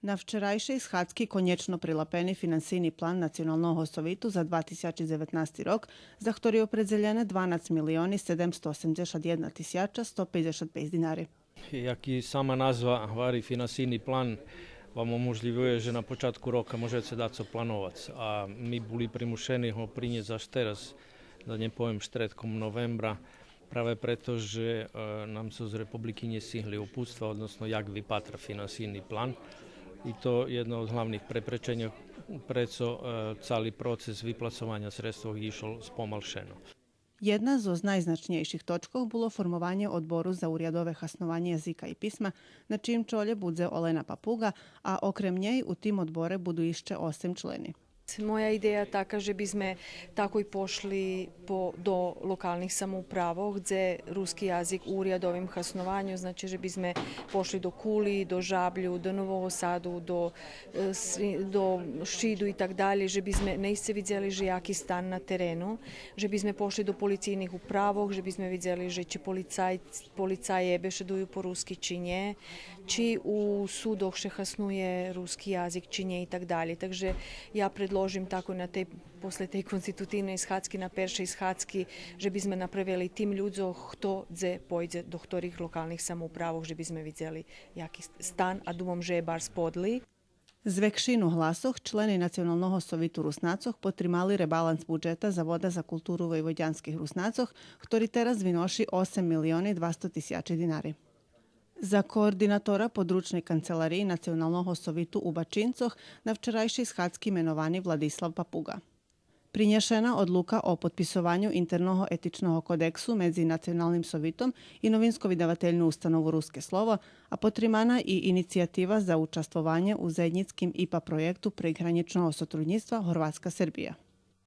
На вчерайшій східці конечно прилапений фінансійний план Національного совіту за 2019 рок, за ktorý je opredzeljene 12 milioni 781 tisuća 155 dinari. Jak i sama nazva vari finansijni plan vam umožljivuje, že na počátku roka môžete dať planovac. A my boli primušeni ho prinjeť až teraz, da ne poviem štretkom novembra, práve preto, že nám sa z republiky nesihli uputstva, odnosno jak vypatra finansijni plan. I to jedno od hlavných preprečenia, prečo celý proces vyplacovania sredstv išol spomalšeno. Jedna z najznačnejších točkov bolo formovanie odboru za uriadové hasnovanie jazika i pisma, na čím čole bude Olena Papuga, a okrem njej u tim odbore budu išće 8 členi. Moja ideja je taka, že by sme tako i pošli do lokalnih samouprava, gdje ruski jazik u uriadovim hasnovanju, znači že by sme pošli do Kuli, do Žablju, do Novog Sadu, do Šidu i tak dalje, že by sme nejse vidjeli že jaki stan na terenu, že by sme pošli do policijnih upravov, že by sme vidjeli že či policaje bešeduju po ruski či nje, či u sudoh še hasnuje ruski jazik či nje i tak dalje. Takže ja predložim tako posle tej konstitutivnej schádzky na peršej schádzky, že by sme napravili tým ľuďom, kto dze pojde do ktorých lokálnych samoupravov, že by sme vidjeli jaký stan, a dumom, že je bar spodli. Z väčšinu hlasoch členi Nacionalnog sovitu Rusnacoh potrimali rebalans budžeta za voda za kulturu vojvođanskih Rusnacoh, ktorý teraz vynoši 8 milioni 200 tisuća dinari. Za koordinatora područnej kancelariji Nacionalnog sovitu u Bačincoh na včerajšej schádzky imenovani Vladislav Papuga. Prinješena odluka o potpisovanju internog etičnog kodeksu medzi Nacionalnim sovitom i novinsko-vydavateljnu ustanovu Ruske slovo, a potrimana i inicijativa za učestvovanje u zajednickim IPA projektu pregraničnog sotrudnictva Horvatska-Srbija.